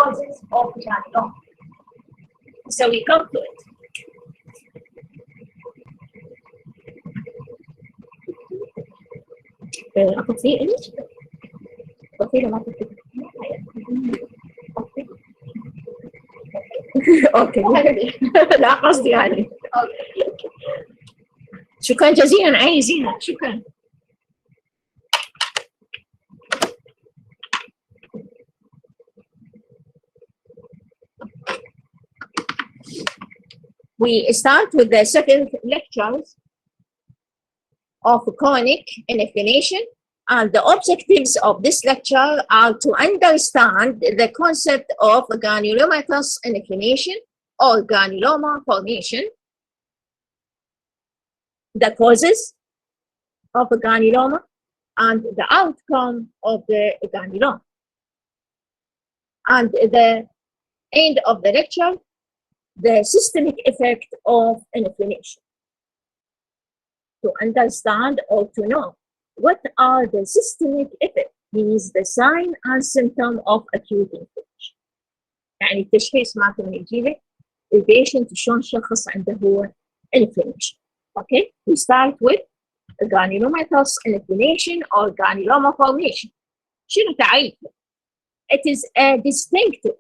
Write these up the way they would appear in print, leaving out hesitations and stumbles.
causes of granuloma. So we come to it. أخذ إيش؟ بطيء ما تكتب. أوكي. لا قصدي يعني. شكرا جزيلا أي زينة شكرا. We start with the second lectures of chronic inflammation, and the objectives of this lecture are to understand the concept of granulomatous inflammation or granuloma formation, the causes of granuloma, and the outcome of the granuloma. And the end of the lecture, the systemic effect of inflammation. To understand or to know what are the systemic effects, means the sign and symptom of acute inflammation. يعني التشخيص معناته يجي لك البيشنت شلون شخص عنده هو inflammation. Okay, we start with granulomatous inflammation or granuloma formation. شنو تعريفه؟ It is a distinctive,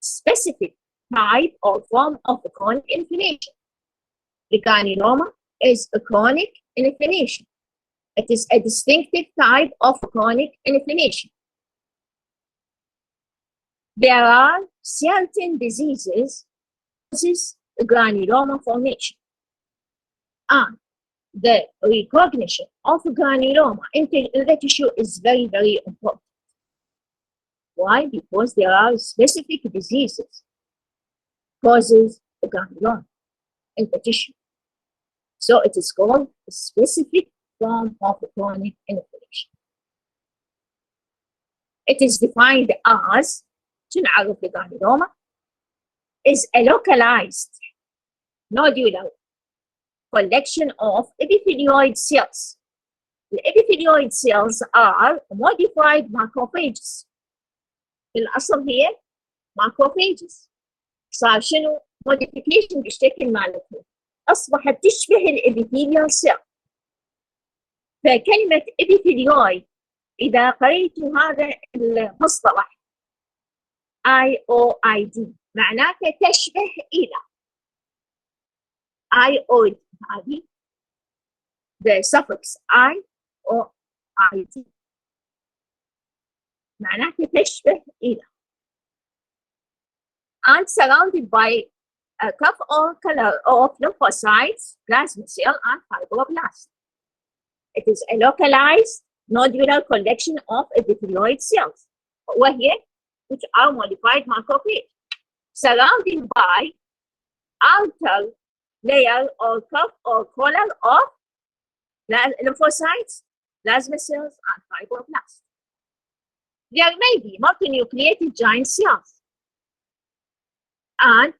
specific type or form of chronic inflammation. The granuloma is a chronic inflammation. It is a distinctive type of chronic inflammation. There are certain diseases causes granuloma formation, and the recognition of granuloma in the tissue is very, very important. Why? Because there are specific diseases causes granuloma in the tissue. So it is called a specific form of chronic inflammation. It is defined as شنو نعرف الجرانيلوما is a localized nodular collection of epithelioid cells. The epithelioid cells are modified macrophages. في الأصل هي macrophages. صار شنو modification بالشكل مالتها أصبحت تشبه الابيثيليال سيل. فكلمة epithelioid إذا قريتوا هذا المصطلح IOID معناته تشبه إلى IOID هذه the suffix IOID معناته تشبه إلى and surrounded by a cup or color of lymphocytes, plasma cell, and fibroblast. It is a localized nodular collection of epithelioid cells, which are modified macrophage, surrounded by outer layer or cup or collar of lymphocytes, plasma cells, and fibroblasts. There may be multinucleated giant cells, and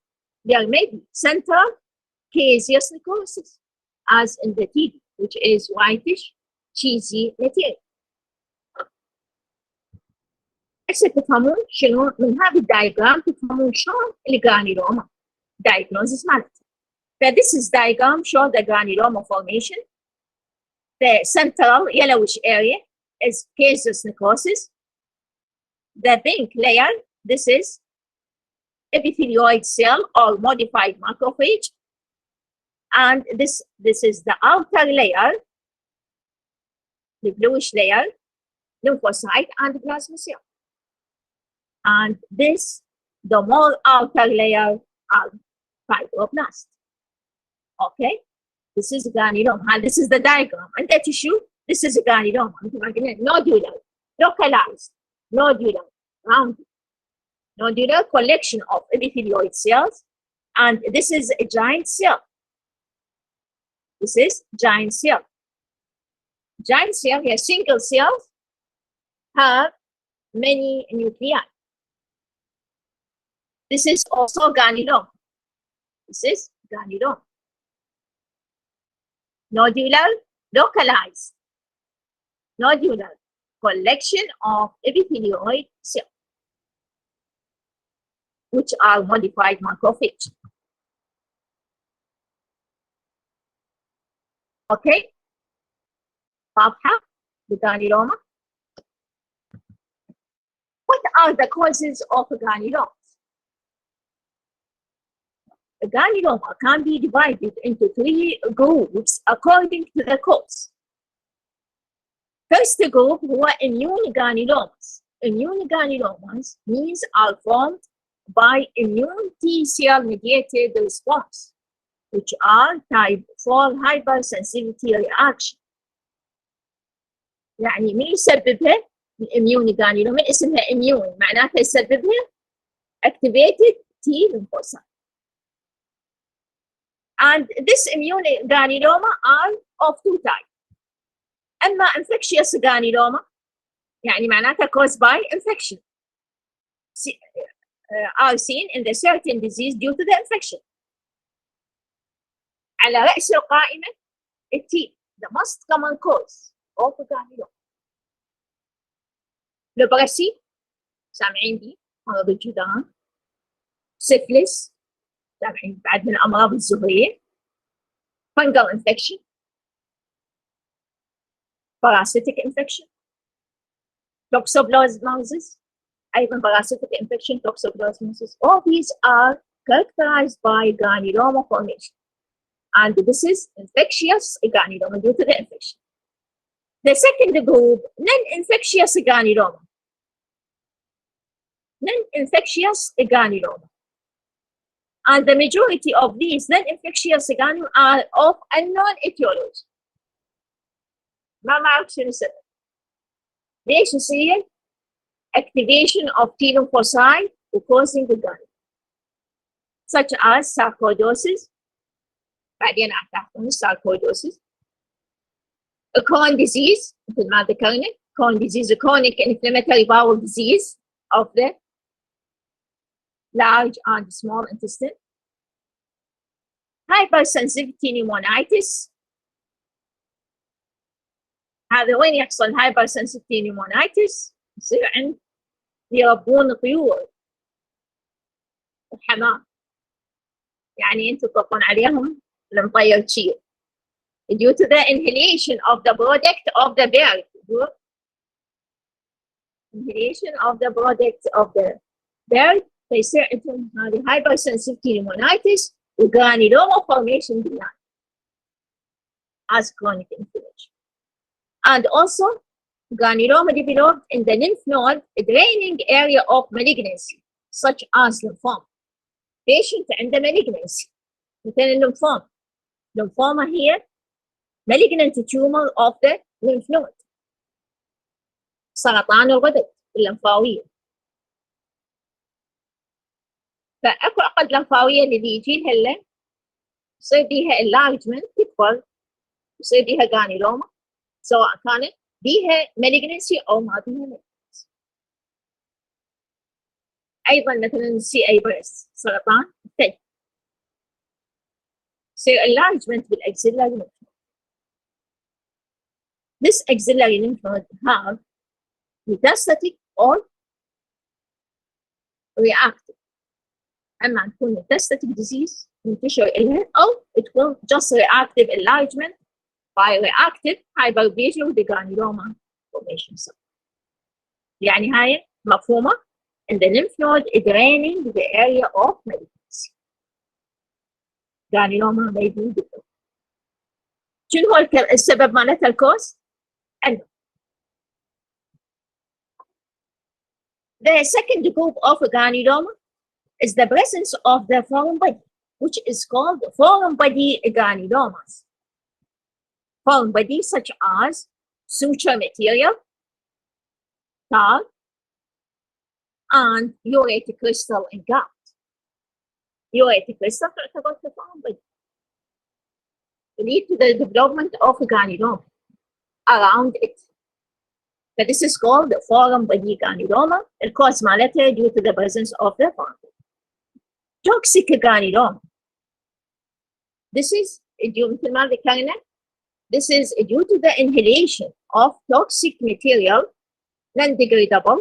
there may be central caseous necrosis, as in the TB, which is whitish, cheesy material. هسه تفهمون شنو من هذا الدايجرام تفهمون شلون الجرانيلوما diagnosis مالته. This is diagram show the granuloma formation. The central yellowish area is caseous necrosis. The pink layer, this is epithelioid cell or modified macrophage, and this is the outer layer, the bluish layer, lymphocyte and plasma cell, and this the more outer layer are fibroblast. Okay, this is granuloma, and this is the diagram, and the tissue, this is a granuloma, nodular, localized, nodular, rounded, nodular collection of epithelioid cells, and this is a giant cell. This is giant cell. Giant cell here, single cells have many nuclei. This is also granuloma. This is granuloma. Nodular, localized, nodular collection of epithelioid cells. which are modified macrophage. Okay, واضحة الجرانيلوما. What are the causes of granulomas? The granuloma can be divided into 3 groups according to the cause. First group هو immune granulomas. Immune granulomas means are formed by immune T-cell mediated response, which are type 4 hypersensitivity reaction. يعني مين يسببها؟ الاميون جرانيلوما. اسمها immune معناتها يسببها activated T lymphocyte. And this immune granuloma are of 2 types. أما infectious granuloma يعني معناتها caused by infection are seen in the certain disease due to the infection. على رأس القائمة T, the most common cause of granuloma. leprosy سامعين بي مرض الجذام. syphilis سامعين بعد من الأمراض الزهرية. fungal infection, parasitic infection, toxoplasmosis أيضا parasitic infection, toxoplasmosis. All these are characterized by granuloma formation, and this is infectious granuloma due to the infection. The second group, non-infectious granuloma. Non-infectious granuloma. And the majority of these non-infectious granuloma are of unknown etiology. ما معروف شنو السبب. ليش يصير activation of T lymphocyte causing the granuloma, such as sarcoidosis. بعدين أعطيكم sarcoidosis. Crohn's disease مثل ما ذكرنا. Crohn's disease, chronic inflammatory bowel disease of the large and small intestine. Hypersensitivity pneumonitis. هذا وين يحصل hypersensitivity pneumonitis؟ يصير عند يربون طيور الحمام، يعني انتم تطلقون عليهم المطير تشير due to the inhalation of the product of the bird. Inhalation of the product of the bird فيصير عندهم هذه hypersensitivity pneumonitis وgranuloma formation behind as chronic inflammation. And also granuloma developed in the lymph node draining area of malignancy such as lymphoma. Patient عنده malignancy مثل الليمفوما. Lymphoma here malignant tumor of the lymph node. سرطان الغدد اللمفاوية. فأكو عقد لمفاوية اللي يجي لها يصير بيها enlargement تكبر يصير بيها granuloma سواء كانت بيها malignancy أو ما بيها malignancy. أيضا مثلا CA سرطان الثدي يصير enlargement بالaxillary lymph node. This axillary lymph node have metastatic or reactive. أما تكون metastatic disease منتشر إلها أو تكون just reactive enlargement by reactive hyperplasia with the granuloma formation. يعني هاي مفهومة in the lymph node draining the area of malignancy. granuloma may be different. شنو هو السبب مالتها الكوز؟ The second group of granuloma is the presence of the foreign body, which is called foreign body granulomas. Foreign body such as suture material, tar, and urate crystal in gut. Urate crystal تعتبر foreign body. Lead to the development of granuloma around it. So this is called the foreign body granuloma. It causes مالتها due to the presence of the foreign body. Toxic granuloma. This is due to This is due to the inhalation of toxic material, non-degradable,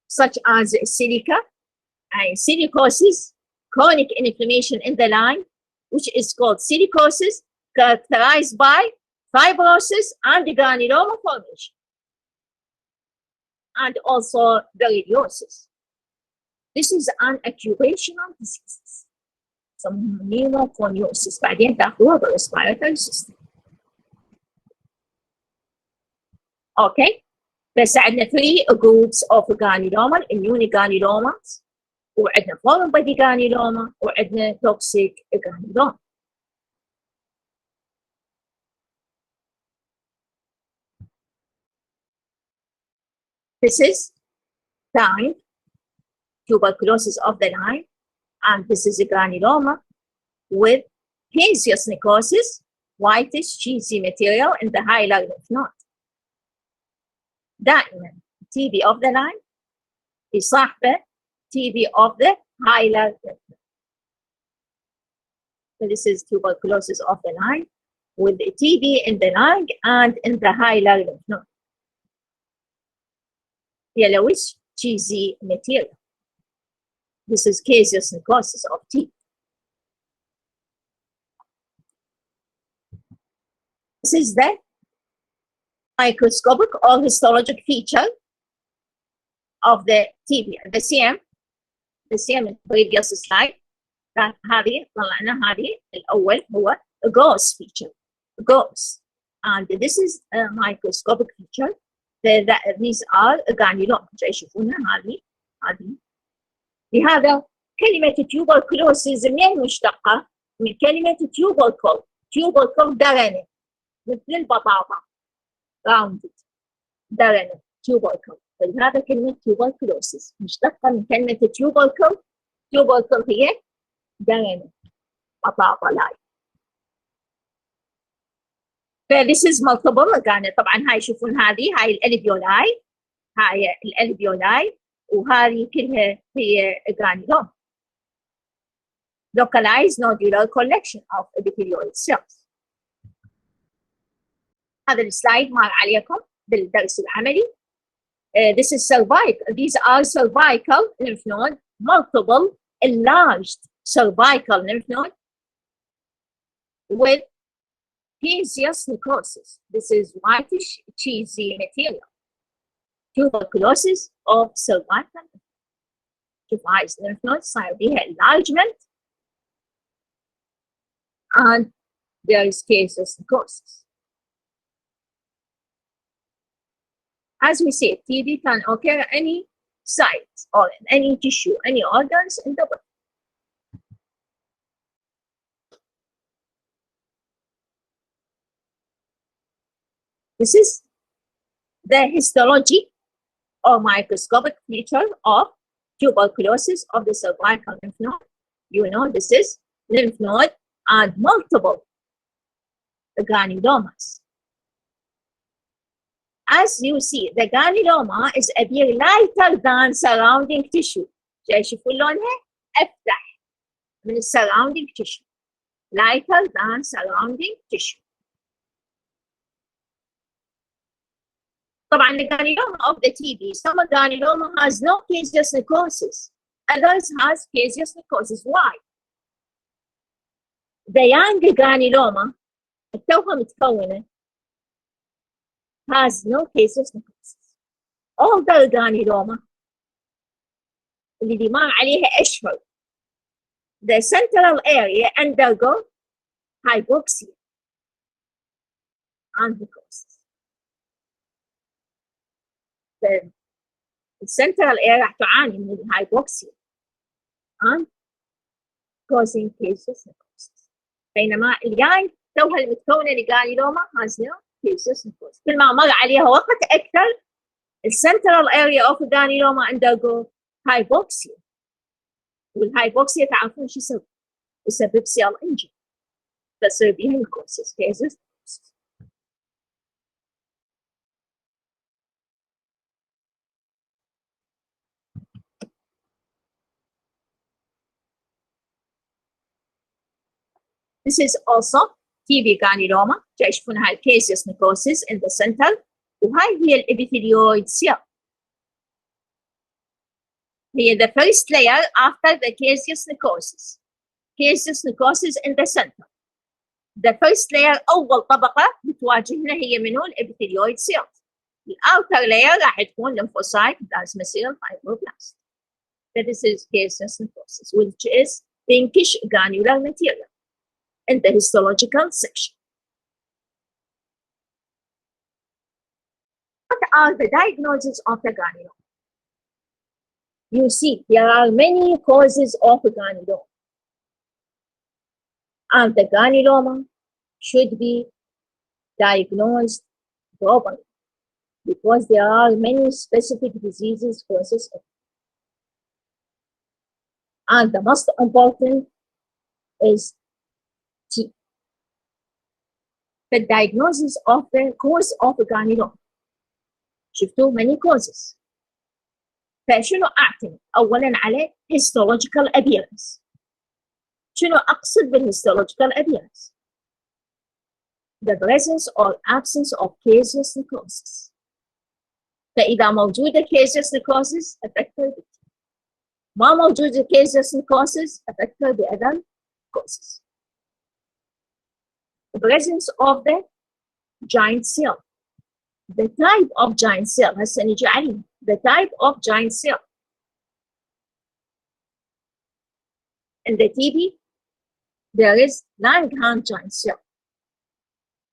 such as silica, and silicosis, chronic inflammation in the line, which is called silicosis, characterized by fibrosis and granuloma formation, and also the This is an occupational disease. Some pneumoconiosis بعدين تاخذوها بالريسبيراتوري سيستم. اوكي بس عندنا 3 groups of granuloma: immune granulomas، وعندنا foreign body granuloma، وعندنا toxic granuloma. This is line, tuberculosis of the line, and this is a granuloma with caseous necrosis, whitish cheesy material in the hilar lymph node. دائما TB of the line يصاحبه TB of the hilar lymph node. So this is tuberculosis of the line with the TB in the lung and in the hilar lymph node. Yellowish cheesy material. This is caseous necrosis of TB. This is the microscopic or histologic feature of the TB. The same in previous slide. هذه طلعنا هذه الأول هو gauze feature. Gauze. And this is a microscopic feature. These are granuloma. يشوفونها هذه. لهذا كلمة tuberculosis منين مشتقة؟ من كلمة tubercle. tubercle درنة مثل البطاطا. rounded درنة tubercle. فلهذا كلمة tuberculosis مشتقة من كلمة tubercle. tubercle هي درنة بطاطا لاي. This is multiple يعني طبعا هاي يشوفون هاي الالفيولاي. هاي الالفيولاي وهذه كلها هي granuloma. Localized nodular collection of epithelial cells. هذا السلايد مر عليكم بالدرس العملي. This is cervical. These are cervical lymph node, multiple enlarged cervical lymph node with caseous necrosis. This is whitish cheesy material. Tuberculosis of cervical device lymph nodes صار بها enlargement and there is caseous necrosis. As we said, TB can occur at any site or in any tissue, any organs in the body. This is the histology or microscopic feature of tuberculosis of the cervical lymph node. You know, this is lymph node and multiple granulomas. As you see, the granuloma is appear lighter than surrounding tissue. شايفون لونها أفتح من surrounding tissue. Lighter than surrounding tissue. طبعا the granuloma of the TB, some granuloma has no caseous necrosis, others has caseous necrosis. Why? The young granuloma التوها متكونة has no caseous necrosis. Older granuloma اللي مر عليها أشهر, the central area undergo hypoxia and necrosis. The central area راح تعاني من الهايبوكسيا and causing caseous necrosis. بينما اليانج توها المتكونة لجرانيلوما has no caseous necrosis. كل ما مر عليها وقت أكثر السنترال area of granuloma undergo hypoxia. والهايبوكسيا تعرفون شو يسبب؟ يسبب cell injury. تصير بها necrosis, caseous necrosis. This is also TB granuloma. تشوفون هاي caseous necrosis in the center. وهاي هي الابيثيليويد cell. هي the first layer after the caseous necrosis. Caseous necrosis in the center. The first layer أول طبقة بتواجهنا هي منو؟ الابيثيليويد cells. الأوتر layer راح تكون lymphocyte, plasma cell, fibroblast. This is caseous necrosis, which is pinkish granular material in the histological section. What are the diagnoses of the granuloma? You see, there are many causes of granuloma. And the granuloma should be diagnosed properly because there are many specific diseases causes of it. And the most important is T. The diagnosis of the cause of granuloma. شفتوا many causes. فشنو أعتمد؟ أولاً على histological appearance. شنو أقصد بالhistological appearance؟ The presence or absence of caseous necrosis. فإذا موجودة caseous necrosis affected it. ما موجودة caseous necrosis affected the other causes. The presence of the giant cell. The type of giant cell هسه نجي عليه. The type of giant cell. In the TB, there is Langerhans giant cell.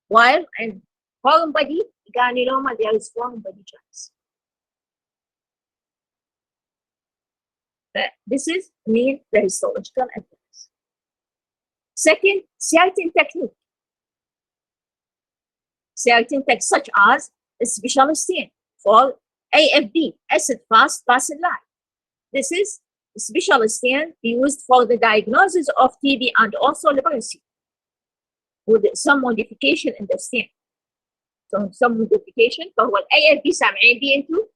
While in foreign body granuloma, there is foreign body giant cell. This is mean the histological evidence. Second, certain technique. Certain techniques such as special stain for AFB, acid fast bacilli. This is special stain used for the diagnosis of TB and also leprosy with some modification in the stain. So some modification for what AFB سامعين بيه انتو.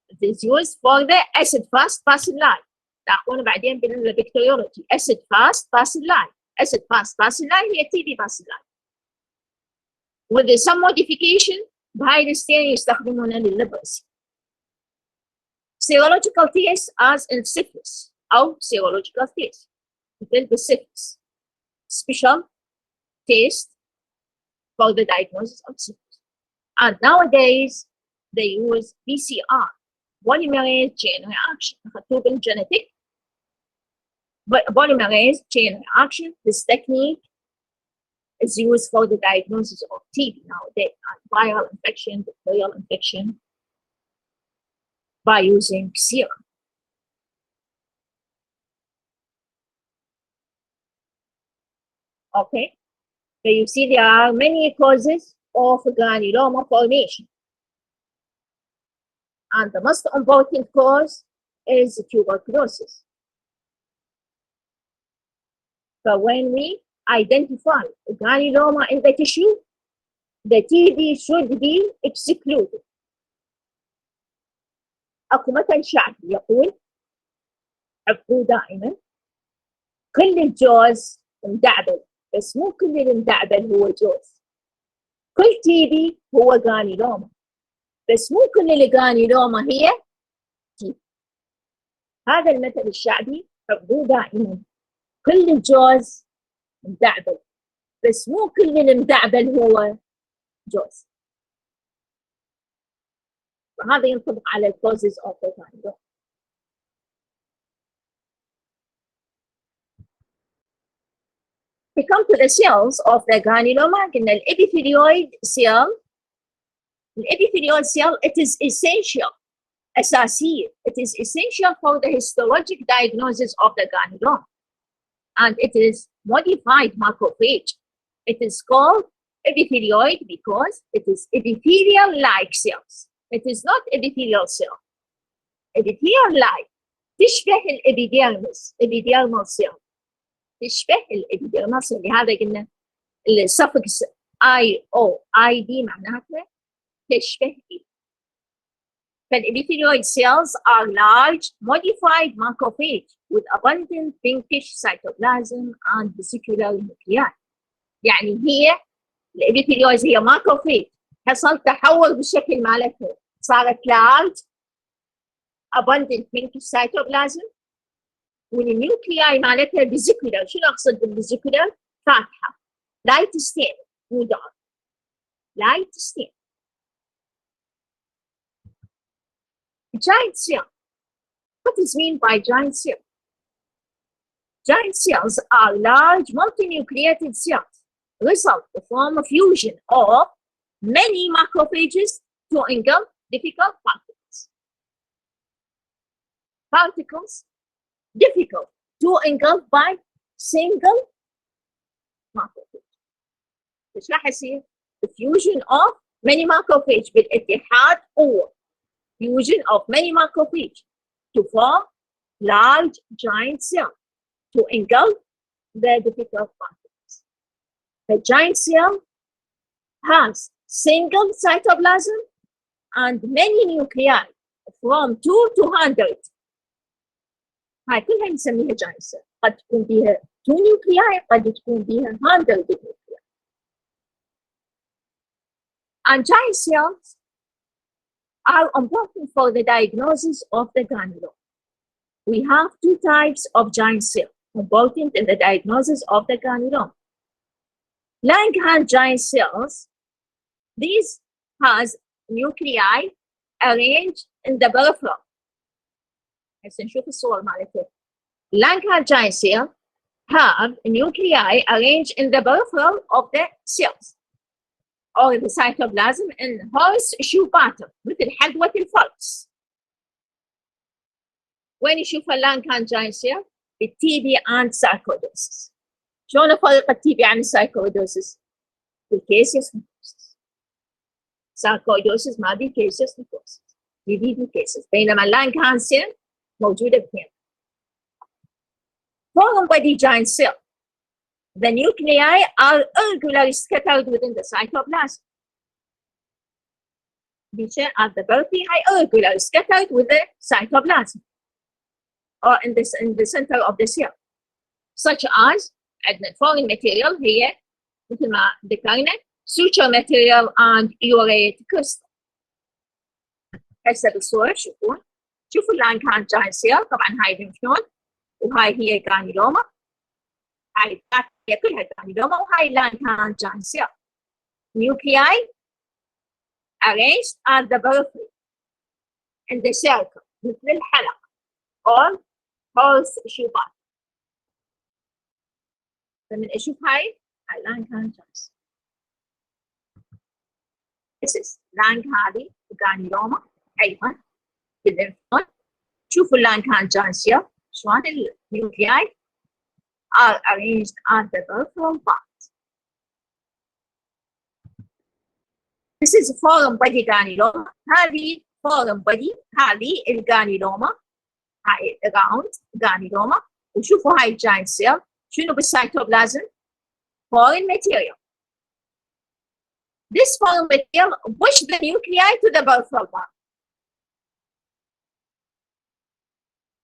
It is used for the acid fast bacilli. تعقون بعدين بالبكتيريولوجي acid fast bacilli. Acid fast bacilli هي TB bacilli. With some modification بهاي الستين يستخدمونها لللبرسي. Serological tests as in syphilis أو serological tests مثل بالsyphilis. Special test for the diagnosis of syphilis. And nowadays they use PCR, polymerase chain reaction. أخذتوه بالgenetic polymerase chain reaction. This technique is used for the diagnosis of TB nowadays, and viral infection, bacterial infection, by using serum. Okay, so you see there are many causes of granuloma formation. And the most important cause is tuberculosis. So when we identify granuloma in the tissue, the TB should be excluded. أكو مثل شعبي يقول حفظوا دائما كل الجوز مدعبل بس مو كل المدعبل هو جوز. كل TB هو غرانيلوما بس مو كل الغرانيلوما هي TB. هذا المثل الشعبي حفظوه دائما. كل الجوز مدعبل بس مو كل المدعبل هو جوز. وهذا ينطبق على الكوزز اوف granuloma. We come to the cells of the granuloma. قلنا الابيثيليويد cell. الابيثيليويد cell, it is essential, أساسية. It is essential for the histologic diagnosis of the granuloma. And it is modified macrophage. It is called epithelioid because it is epithelial-like cells. It is not epithelial cell. Epithelial-like. تشبه الابيديرمس. epidermal cell. تشبه الابيديرمال cell. لهذا قلنا السفكس ID معناتها تشبه. فالابيثيليويد cells are large, modified macrophage with abundant pinkish cytoplasm and vesicular nuclei. يعني هي الابيثيليويد هي macrophage، حصل تحول بالشكل مالتها، صارت large abundant من في السيتوبلازم، والنيوكلياي مالتها فيزيكولر. شنو اقصد بالفيزيكولر؟ فاتحه، لايت ستين مو دارك، لايت ستين. Giant cell. What is mean by giant cell? Giant cells are large multinucleated cells result from a fusion of many macrophages to engulf difficult particles. Particles difficult to engulf by single macrophage. ايش راح يصير؟ The fusion of many macrophage بالاتحاد or fusion of many macrophage to form large giant cell to engulf the difficult particles. The giant cell has single cytoplasm and many nuclei from 2 to 100. هاي كلها نسميها giant cell. قد تكون بها 2 nuclei، قد تكون بها 100 nuclei. And giant cells are important for the diagnosis of the granuloma. We have two types of giant cells important in the diagnosis of the granuloma. Langhans giant cells, these has nuclei arranged in the peripheral. هسه نشوف الصور مالتها. Langhans giant cells have nuclei arranged in the peripheral of the cells or the cytoplasm in horseshoe pattern مثل حدوة الفرس. وين يشوفها Langhans giant cell؟ بالتي بي and sarcoidosis. شلون افرق التي بي عن السايكويدوسيس؟ بالكيسيس نيكروسيس. ساركويدوسيس ما بي كيسيس نيكروسيس، بي كيسيس، بينما Langhans cell موجودة باثنين. Foreign body giant cell. The nuclei are irregularly scattered within the cytoplasm. These are the periphery irregularly scattered with the cytoplasm or in the center of the cell. Such as عندنا foreign material هي مثل ما ذكرنا suture material and urate crystal. هسه بالصورة شوفوا Langhans giant cell. طبعا هاي lymph node وهاي هي جرانيلوما. هاي هي كلها جرانيلوما وهاي Langhans giant cell. Nuclei arranged at the periphery in the circle مثل الحلقة or horseshoe pattern. فمن اشوف هاي Langhans giant cell. This is هذه جرانيلوما ايضا بالليمف نود. شوفوا Langhans giant cell شلون النيوكلياي are arranged at the peripheral part. This is foreign body granuloma. هذه foreign body، هذه الجرانيلوما، هاي round granuloma. وشوفوا هاي giant cell شنو بالسيتوبلازم؟ foreign material. This foreign material push the nuclei to the peripheral part.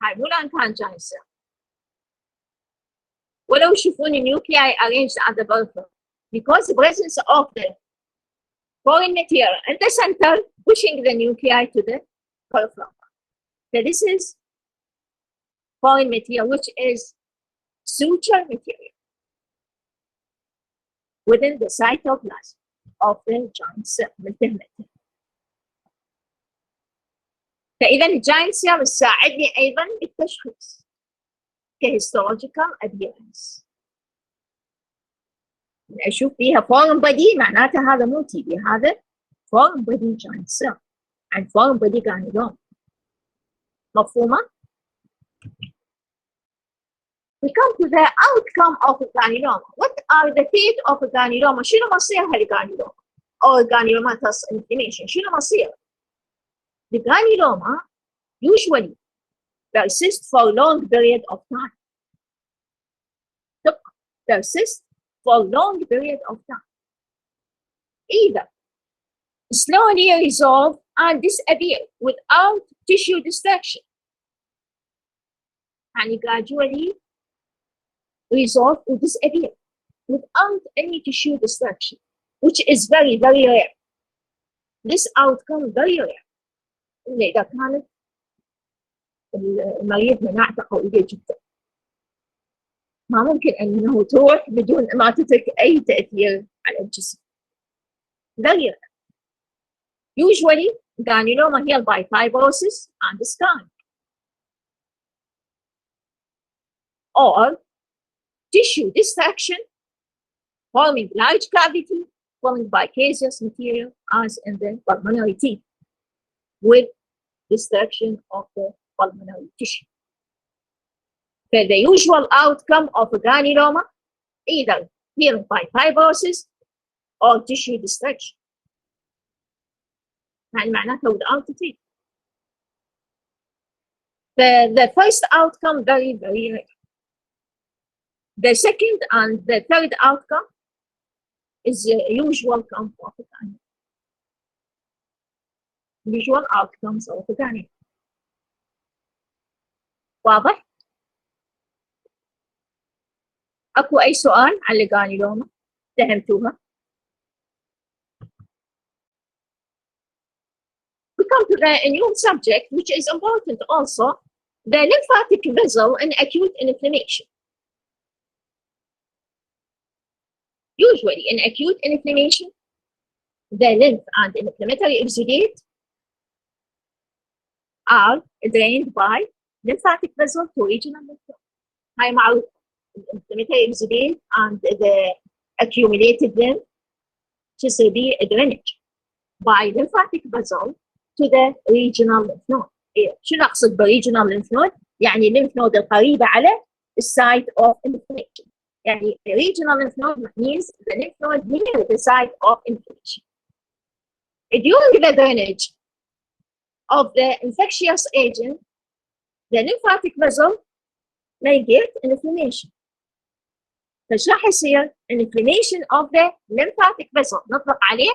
هاي مو Langhans giant cell. ولو يشوفون nuclei arranged at the peripheral because the presence of the foreign material in the center pushing the nuclei to the peripheral. So this is foreign material, which is suture material within the cytoplasm of the giant cell. فإذا الجاينت سيل تساعدني أيضا بالتشخيص كهيستولوجيكال appearance. أشوف فيها foreign body معناتها هذا مو تي بي، هذا foreign body giant cell and foreign body granuloma. مفهومة؟ We come to the outcome of granuloma. What are the fate of granuloma? شنو مصيرها الجرانيلوما؟ أو granulomatous inflammation شنو مصير؟ The granuloma usually persist for a long period of time. Persist for a long period of time. Either slowly resolve and disappear without tissue destruction. And gradually resolve or disappear without any tissue destruction, which is very, very rare. This outcome very rare. إذا كانت المريض مناعته قوية جدا، ما ممكن أنه تروح بدون ما تترك أي تأثير على الجسم. Very rare. Usually granuloma healed by fibrosis and scarring, or tissue destruction forming large cavity formed by caseous material as in the pulmonary teeth, with destruction of the pulmonary tissue. So the usual outcome of a granuloma, either healed by fibrosis or tissue destruction. يعني معناتها without teeth. The first outcome very, very rare. The second and the third outcome is the usual outcome of a granuloma. Usual outcomes of a granuloma. واضح؟ أكو أي سؤال عن الجرانيلوما؟ فهمتوها؟ We come to the new subject, which is important also, the lymphatic vessel and acute inflammation. Usually in acute inflammation, the lymph and inflammatory exudate are drained by lymphatic vessel to regional lymph node. هاي معروف. Inflammatory exudate and the accumulated lymph to be drainage by lymphatic vessel to the regional lymph node. شنو أقصد بالregional lymph node؟ يعني lymph node القريبة على site of inflammation. يعني regional lymph node means the lymph node near the site of inflammation. During the drainage of the infectious agent, the lymphatic vessel may get inflammation. فش راح يصير؟ inflammation of the lymphatic vessel نطلق عليه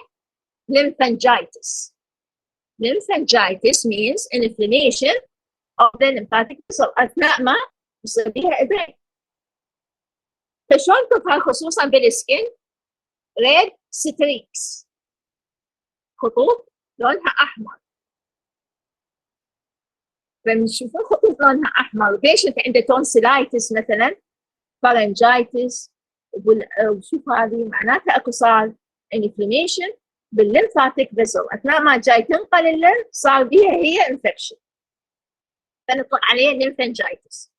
lymphangitis. Lymphangitis means inflammation of the lymphatic vessel أثناء ما يصير بها إدرار. فشلون تظهر خصوصا بالسكين؟ red streaks، خطوط لونها أحمر. فبنشوف الخطوط لونها أحمر، بيشنت عنده تونسيلايتس مثلا، فارنجايتس، وشوف هذه معناتها اكو صار انفلاميشن بالليمفاتيك فيسل اثناء ما جاي تنقل الليمف صار بها هي انفكشن، فنطلق عليه ليمفانجايتس.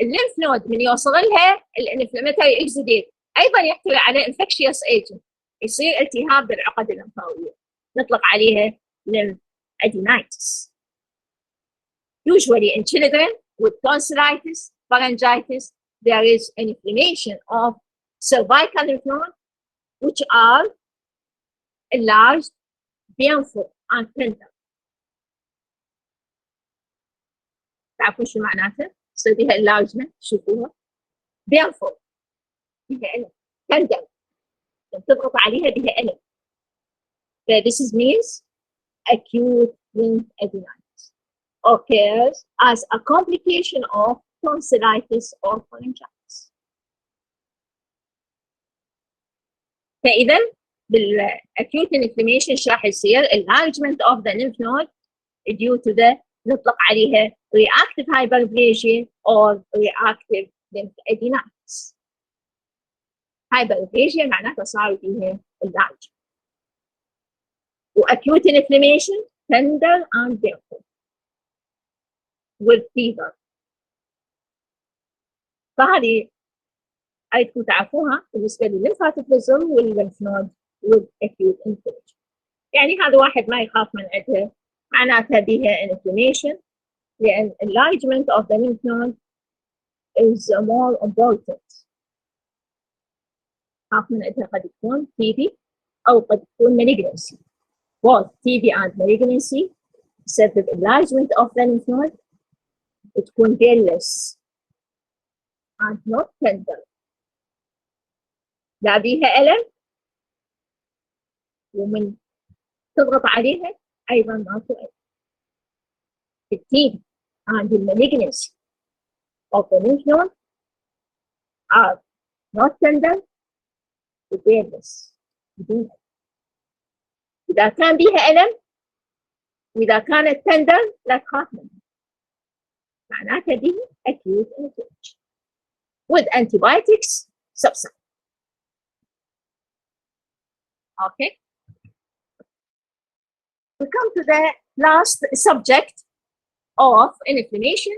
الليمف نود من يوصل لها الانفلاماتوري اكزوديت ايضا يحتوي على انفكشيوس ايجنت، يصير التهاب بالعقد الليمفاويه، نطلق عليها lymphadeninitis. Usually in children with tonsillitis, pharyngitis, there is an inflammation of cervical lymph nodes, which are enlarged, painful, and tender. تعرفون شو معناته؟ يصير بها enlargement، شوفوها. painful، بها ألم. tender، تضغط عليها بها ألم. This means acute lymphadenitis occurs as a complication of tonsillitis or pharyngitis. فإذا بالacute inflammation ايش راح يصير؟ enlargement of the lymph node due to the نطلق عليها reactive hyperplasia or reactive lymphadenitis. hyperplasia معناتها صار فيها enlargement. وacute inflammation tender and painful with fever. فهذه أيدكم تعرفوها بالنسبة للليمفاتيك فيسل والليمف نود with acute inflammation. يعني هذا واحد ما يخاف من عندها، معناتها بها inflammation، لأن enlargement of the lymph node is more important. خاف من عندها قد تكون TB أو قد تكون malignancy. Both TB and malignancy تسبب enlargement of the lymph node، تكون painless and not tender. لا بيها ألم ومن تضغط عليها أيضا ما تؤلم. التيب and the malignancy of the lymph node are not tender to painless. إذا كان بيها ألم وإذا كانت tender لا تخاف منها. معناتها دي acute inflammation with antibiotics subside. Okay. We come to the last subject of inflammation,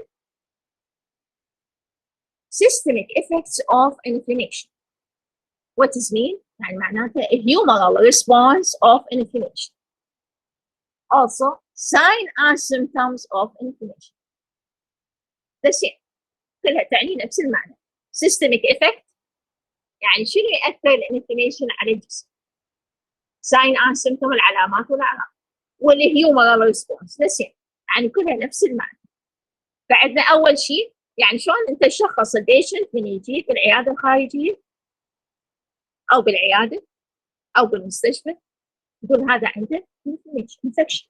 systemic effects of inflammation. What does mean? يعني معناتها a humoral response of inflammation. Also, sign and symptoms of inflammation. The same. كلها تعني نفس المعنى. Systemic effect يعني شنو يأثر الانفلاميشن على الجسم. Sign and symptom العلامات والأعراض. والhumoral response the same. يعني كلها نفس المعنى. بعدنا أول شيء يعني شلون أنت تشخص البيشنت من يجي في العيادة الخارجية أو بالعيادة أو بالمستشفى تقول هذا عنده infection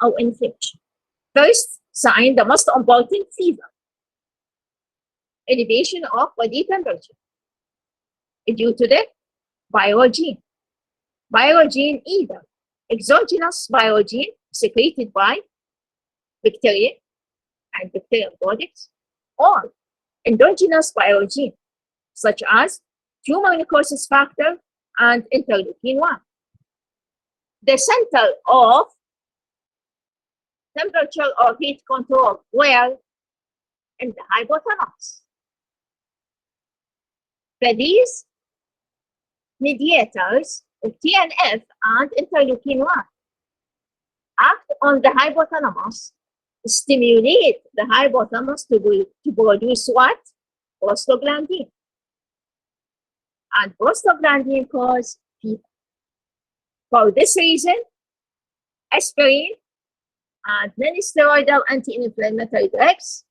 أو infection. First sign, the most important, fever, elevation of body temperature due to the viral gene. Viral gene either exogenous viral gene secreted by bacteria and bacterial products, or endogenous viral gene such as tumor necrosis factor and interleukin-1. The center of temperature or heat control where in the hypothalamus. For these mediators of TNF and interleukin-1 act on the hypothalamus, stimulate the hypothalamus to produce what? Prostaglandin. And prostaglandin causes fever. For this reason, aspirin and non-steroidal anti-inflammatory drugs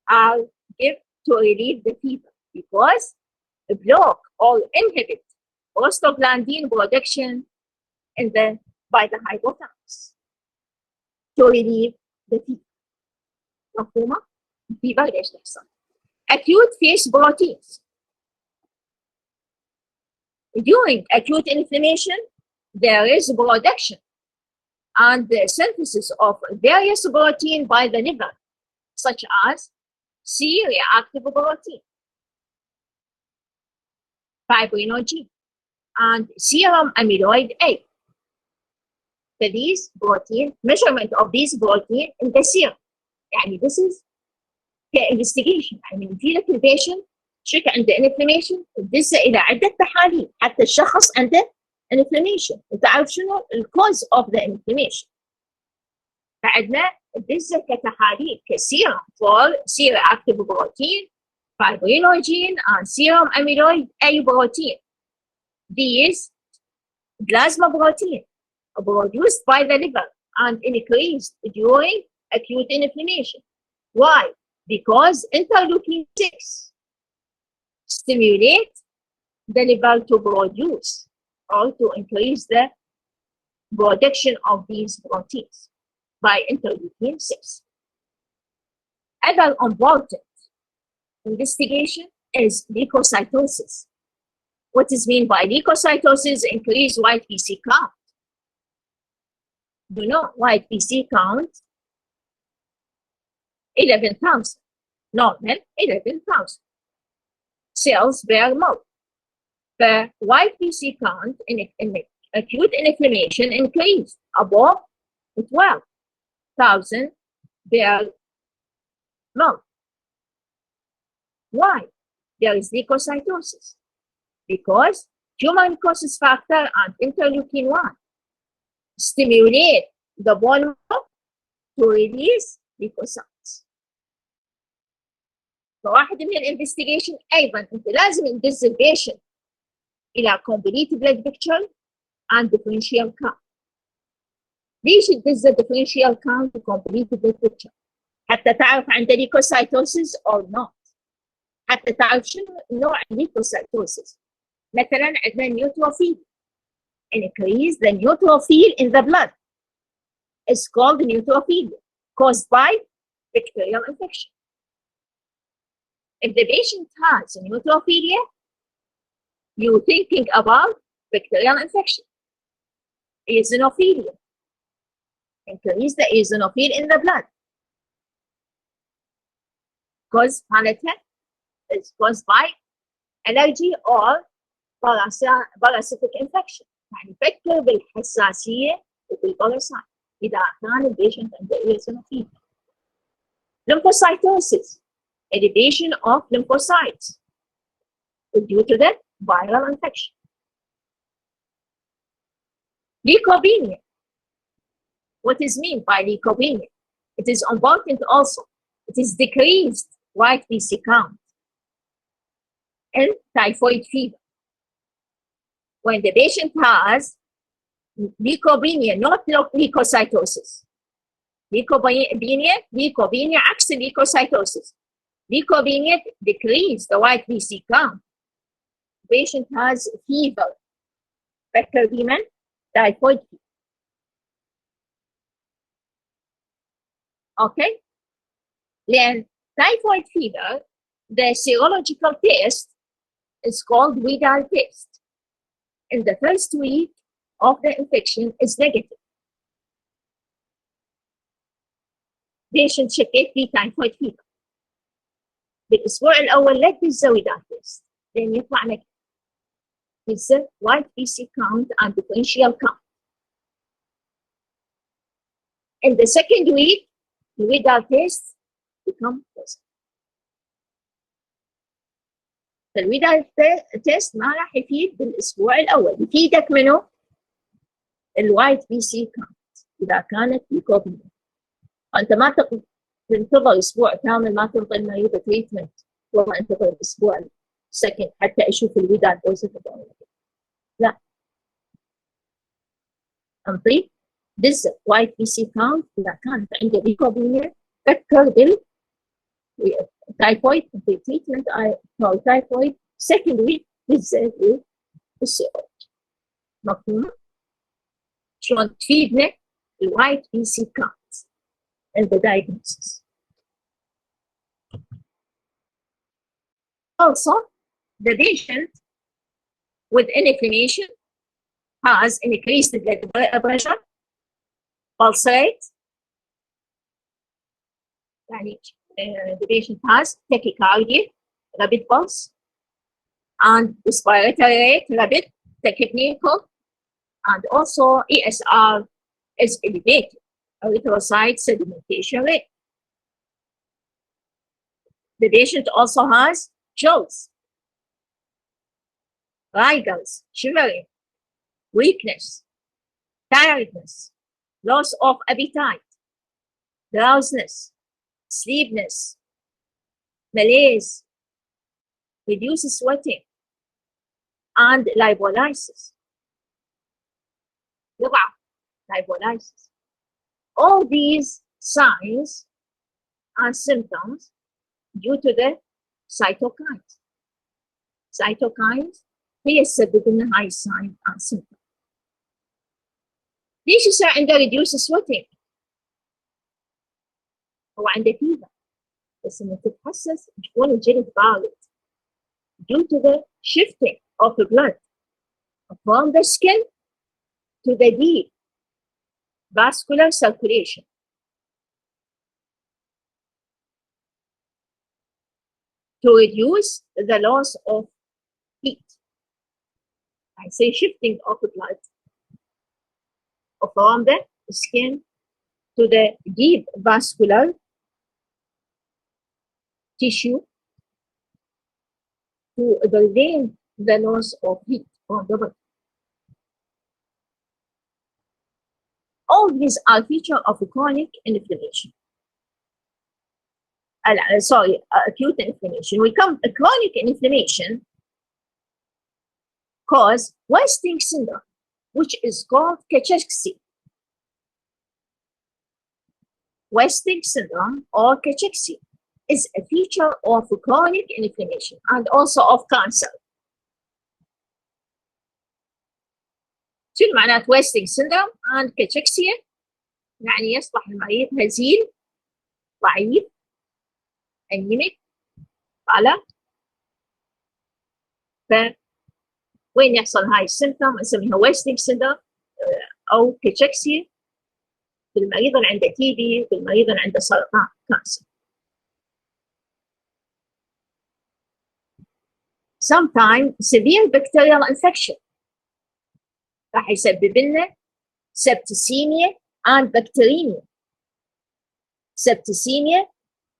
are given to relieve the fever because they block or inhibit prostaglandin production by the hypothalamus to relieve the fever. مفهومة؟ fever ليش تحصل؟ Acute phase proteins. During acute inflammation, there is production and the synthesis of various protein by the liver, such as C-reactive protein, fibrinogen, and serum amyloid A. So these protein, measurement of these protein in the serum. يعني this is investigation. يعني نجي لك البيشنت شك عنده inflammation تدزه إلى عدة تحاليل حتى الشخص عنده inflammation وتعرف شنو الكوز of the inflammation. فعندنا تدزه كتحاليل كسيرم for C-reactive protein, fibrinogen, and serum amyloid A protein. These plasma protein are produced by the liver and increased during acute inflammation. Why? Because interleukin-6 stimulate the liver to produce or to increase the production of these proteins by interleukin-6. Other important investigation is leukocytosis. What is meant by leukocytosis? Increase white PC count. You know, white PC count 11,000. Normal 11,000 cells per mole. The white PC count in acute inflammation increased above 12,000 per mole. Why? There is leukocytosis. Because tumor necrosis factor and interleukin-1 stimulate the bone marrow to release leukocytes. فواحد من الانفستيجيشن ايضا انت لازم تدز البيشنت الى complete blood picture and differential count. ليش تدز differential count و complete blood picture؟ حتى تعرف عنده leukocytosis or not. حتى تعرف شنو نوع leukocytosis. مثلا عندنا neutrophil. Increase the neutrophil in the blood. It's called neutrophilia, caused by bacterial infection. If the patient has neutrophilia, you're thinking about bacterial infection. Eosinophilia. Increase the eosinophil in the blood. cause معناتها is caused by allergy or parasitic infection. يعني فكر بالحساسية وبالباراسايت إذا كان البيشنت عنده eosinophil. Lymphocytosis, elevation of lymphocytes due to the viral infection. Leukopenia. What is meant by leukopenia? It is important also. It is decreased white BC count and typhoid fever. When the patient has leukopenia, not leukocytosis. Leukopenia عكس leukocytosis. Leukopenia decrease the white BC count. Patient has fever, vector demon, typhoid fever. Okay? Then typhoid fever, the serological test is called Widal test. In the first week of the infection is negative. Patient شكيت في typhoid fever. بالأسبوع الأول لا تزوي Widal test. then يطلع negative. It's a white BC count and differential count. In the second week, the Widal test become positive. الويدال تيست ما راح يفيد بالاسبوع الاول، يفيدك منه الوايت بي سي كاونت اذا كانت ليكوبينيا. انت ما تنتظر اسبوع كامل ما تنطي المريض تريتمنت، والله انتظر الاسبوع السكند حتى اشوف الويدال بوزيتيف. لا، انطيه بالذات وايت بي سي كاونت اذا كانت عنده ليكوبينيا. فكر بال typhoid treatment for typhoid second week بالذات بالسيروج. مفهوم؟ شلون تفيدنا الوايت بي سي كاونت in the diagnosis. Also, the patient with inflammation has increased blood pressure, pulse rate, يعني the patient has tachycardia, rapid pulse, and respiratory rate, rapid, tachypneical, and also ESR is elevated, erythrocyte sedimentation rate. The patient also has chills, rigors, shivering, weakness, tiredness, loss of appetite, drowsiness, sleepiness, malaise, reduced sweating, and lipolysis. Lipolysis. All these signs and symptoms due to the cytokines. Cytokines هي السبب لنا هاي sign and symptom. ليش يصير عنده reduced sweating؟ هو عنده فيبر، بس انك تتحسس تكون الجلد بارد due to the shifting of the blood from the skin to the deep vascular circulation. To reduce the loss of heat. I say shifting of the blood from the skin to the deep vascular tissue to prevent the loss of heat from the body. All these are features of chronic inflammation. Acute inflammation. We come chronic inflammation cause wasting syndrome, which is called cachexia. Wasting syndrome or cachexia is a feature of chronic inflammation and also of cancer. شنو معنات wasting syndrome and cachexia؟ يعني يصبح المريض هزيل، ضعيف، anemic، قلق. فوين يحصل هاي السيمتوم نسميها wasting syndrome أو cachexia في المريض اللي عنده تي بي، في المريض اللي عنده سرطان كانسر. sometimes severe bacterial infection راح يسبب لنا septicemia and bacteremia. Septicemia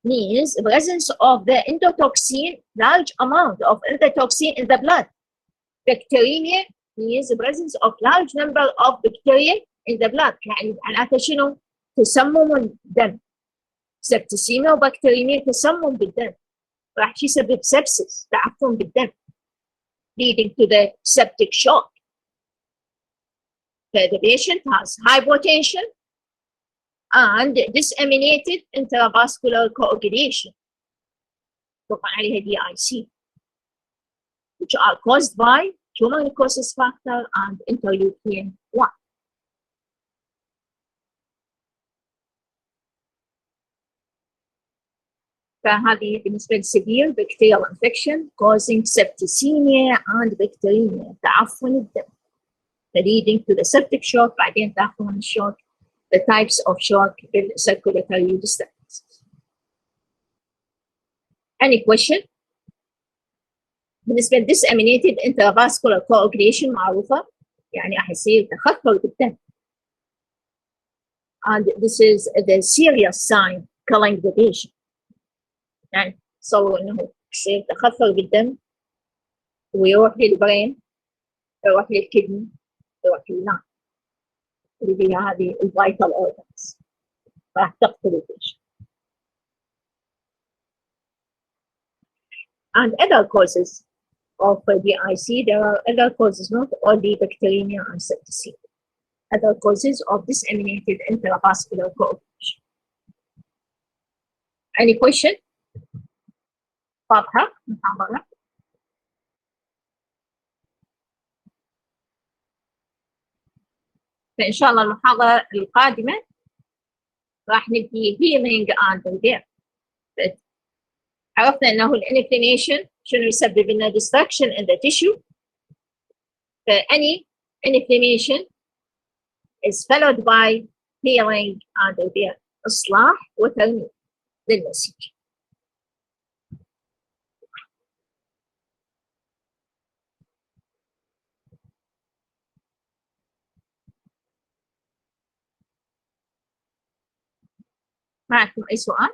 means presence of the endotoxin, large amount of endotoxin in the blood. Bacteremia means the presence of large number of bacteria in the blood. يعني معناتها شنو؟ تسمم الدم. Septicemia وبكتيريميا تسمم بالدم. راح يسبب sepsis تعفن بالدم leading to the septic shock. The patient has hypotension and disseminated intravascular coagulation. طبعا عليها DIC, which are caused by tumor necrosis factor and interleukin 1. فهذه بالنسبة لسيفير bacterial infection causing septicemia and bacteremia تعفن الدم leading to the septic shock. بعدين تعفن الشوك. The types of shock circulatory disturbances. Any question؟ بالنسبة ل disseminated intravascular coagulation معروفة يعني راح يصير تخثر بالدم. And this is the serious sign killing the patient. يعني تصور انه يصير تخثر بالدم ويروح للبرين، يروح للكدني، يروح لللان اللي هي هذه الفيتال اورجانز راح تقتل البيشنت. And other causes of DIC, there are other causes, not only bacteremia and septicemia. Other causes of disseminated intravascular coagulation. Any question؟ واضحة المحاضرة؟ فإن شاء الله المحاضرة القادمة راح نبدي healing and repair. عرفنا أنه الانفلاميشن شنو يسبب لنا destruction in the tissue. فأني inflammation is followed by healing and repair. إصلاح وترميم للنسيج. معكم أي سؤال؟